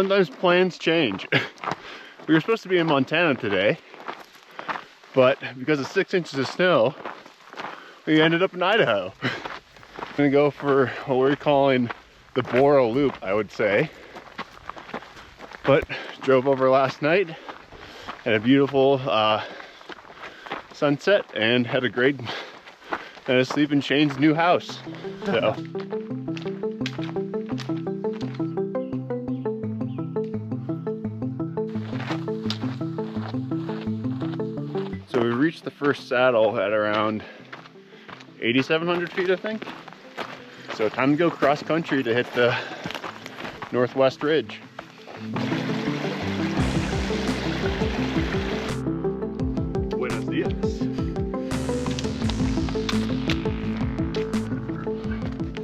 sometimes plans change. We were supposed to be in Montana today, but because of 6 inches of snow, we ended up in Idaho. I'm gonna go for what we're calling the Borah loop, I would say. But drove over last night, had a beautiful sunset, and had a great night of sleep in Shane's new house. So we reached the first saddle at around 8,700 feet, I think. So time to go cross country to hit the northwest ridge. Buenos dias.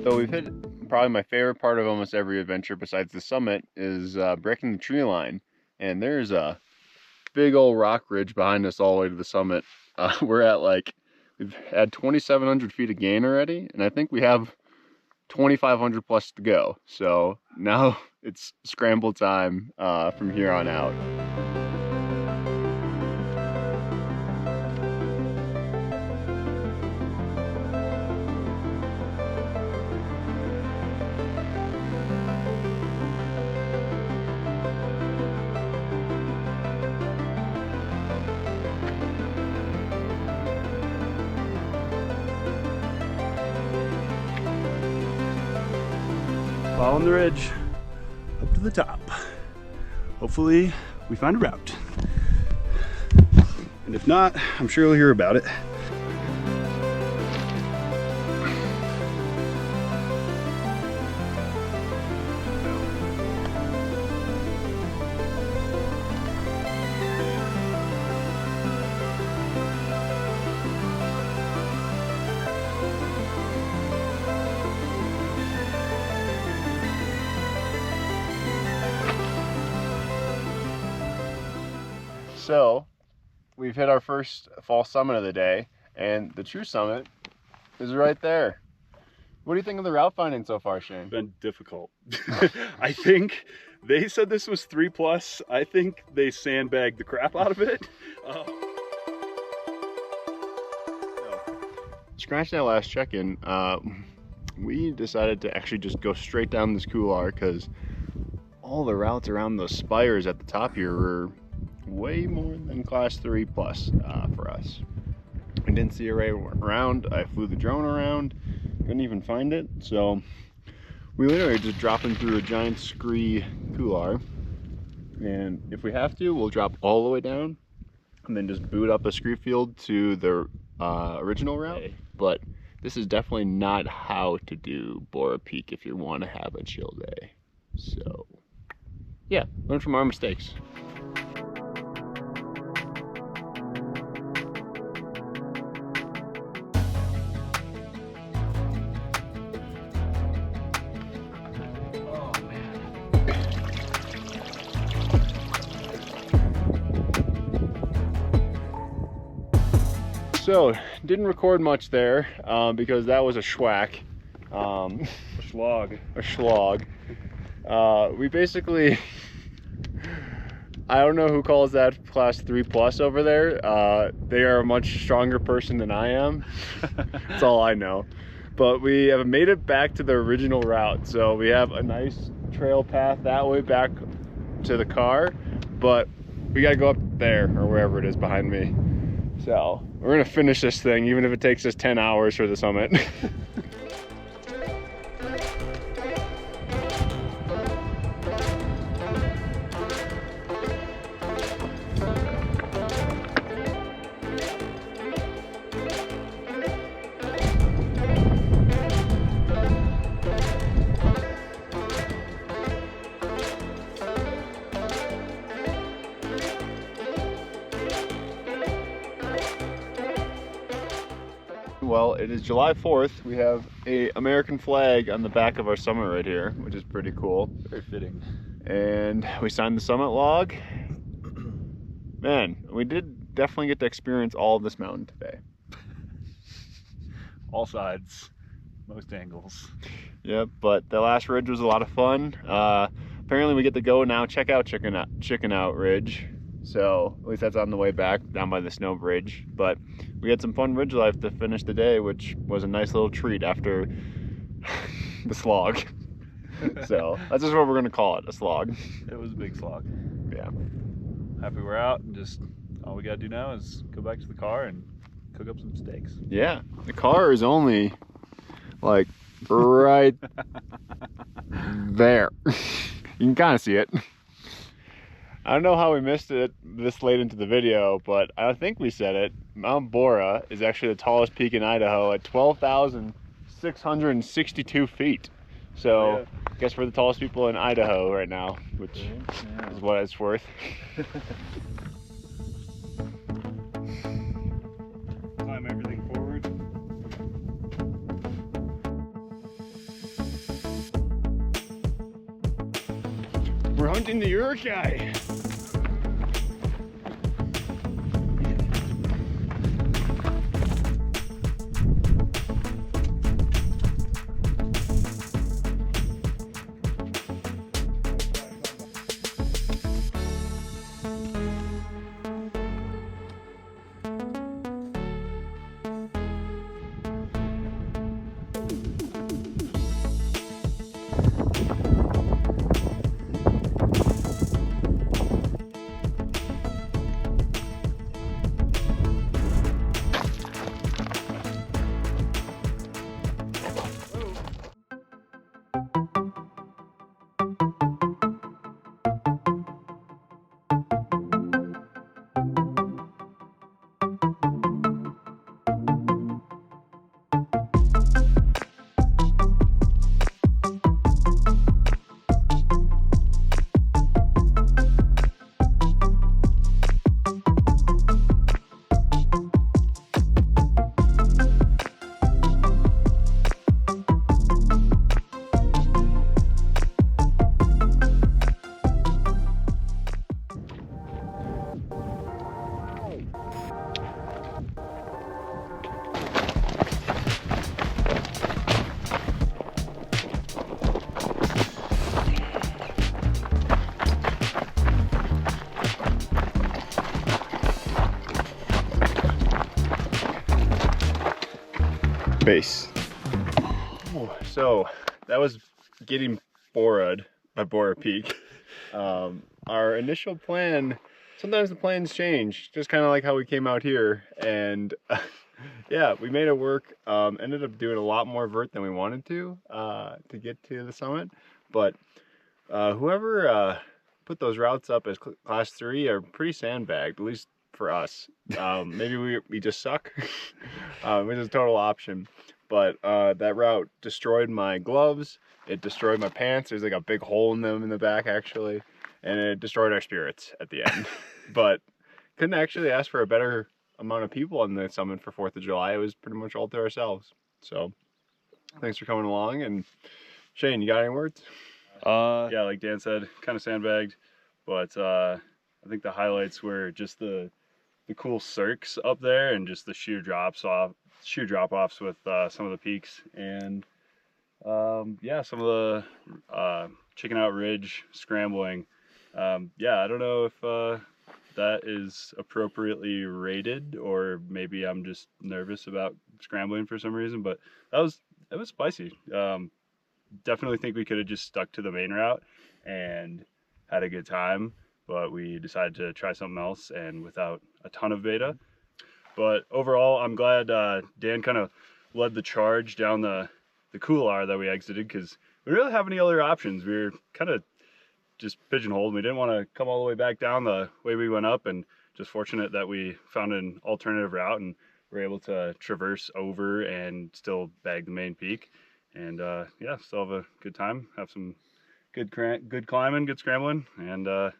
So we've hit probably my favorite part of almost every adventure besides the summit is breaking the tree line. And there's a big old rock ridge behind us all the way to the summit. We're at we've had 2,700 feet of gain already, and I think we have 2,500 plus to go. So now it's scramble time from here on out. Following the ridge up to the top. Hopefully we find a route. And if not, I'm sure you'll hear about it. So we've hit our first fall summit of the day, and the true summit is right there. What do you think of the route finding so far, Shane? Been difficult. I think they said this was 3+. I think they sandbagged the crap out of it. Scratch that last check-in. We decided to actually just go straight down this couloir because all the routes around those spires at the top here were way more than class 3+ for us. I didn't see a ray around. I flew the drone around, couldn't even find it. So we literally just dropping through a giant scree couloir, and if we have to, we'll drop all the way down and then just boot up a scree field to the original route. But this is definitely not how to do Borah Peak if you want to have a chill day. So yeah, learn from our mistakes. So, didn't record much there because that was a schwack. A schlog. A schlog. We basically, I don't know who calls that class 3+ over there. They are a much stronger person than I am. That's all I know. But we have made it back to the original route. So we have a nice trail path that way back to the car, but we gotta go up there or wherever it is behind me. So we're gonna finish this thing even if it takes us 10 hours for the summit. Well, it is July 4th. We have an American flag on the back of our summit right here, which is pretty cool. Very fitting. And we signed the summit log. Man, we did definitely get to experience all of this mountain today. All sides, most angles. Yep, but the last ridge was a lot of fun. apparently we get to go now check out Chicken Out Ridge. So at least that's on the way back down by the snow bridge. But we had some fun ridge life to finish the day, which was a nice little treat after the slog. So that's just what we're gonna call it, a slog. It was a big slog. Yeah. Happy we're out, and just all we gotta do now is go back to the car and cook up some steaks. Yeah, the car is only like right there. You can kind of see it. I don't know how we missed it this late into the video, but I think we said it. Mount Borah is actually the tallest peak in Idaho at 12,662 feet. So I guess we're the tallest people in Idaho right now, which is what it's worth. Climb everything forward. We're hunting the Urukai. Base. So that was getting Borah at Borah Peak. Our initial plan, sometimes the plans change, just kind of like how we came out here, and yeah, we made it work. Ended up doing a lot more vert than we wanted to get to the summit, but whoever put those routes up as class 3 are pretty sandbagged, at least for us. Maybe we just suck, which is a total option. But that route destroyed my gloves. It destroyed my pants. There's like a big hole in them in the back actually, and it destroyed our spirits at the end. But couldn't actually ask for a better amount of people on the summit for 4th of July. It was pretty much all to ourselves. So thanks for coming along. And Shane, you got any words? Yeah, like Dan said, kind of sandbagged, but I think the highlights were just the cool cirques up there and just the sheer drop-offs with some of the peaks, and yeah, some of the Chicken Out Ridge scrambling. Yeah, I don't know if that is appropriately rated, or maybe I'm just nervous about scrambling for some reason, but it was spicy. Definitely think we could have just stuck to the main route and had a good time, but we decided to try something else, and without a ton of beta. But overall, I'm glad Dan kind of led the charge down the couloir that we exited, because we didn't really have any other options. We were kind of just pigeonholed. We didn't want to come all the way back down the way we went up, and just fortunate that we found an alternative route and were able to traverse over and still bag the main peak. And yeah, still have a good time, have some good climbing, good scrambling, and yeah,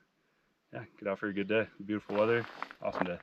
get out for a good day. Beautiful weather, awesome day.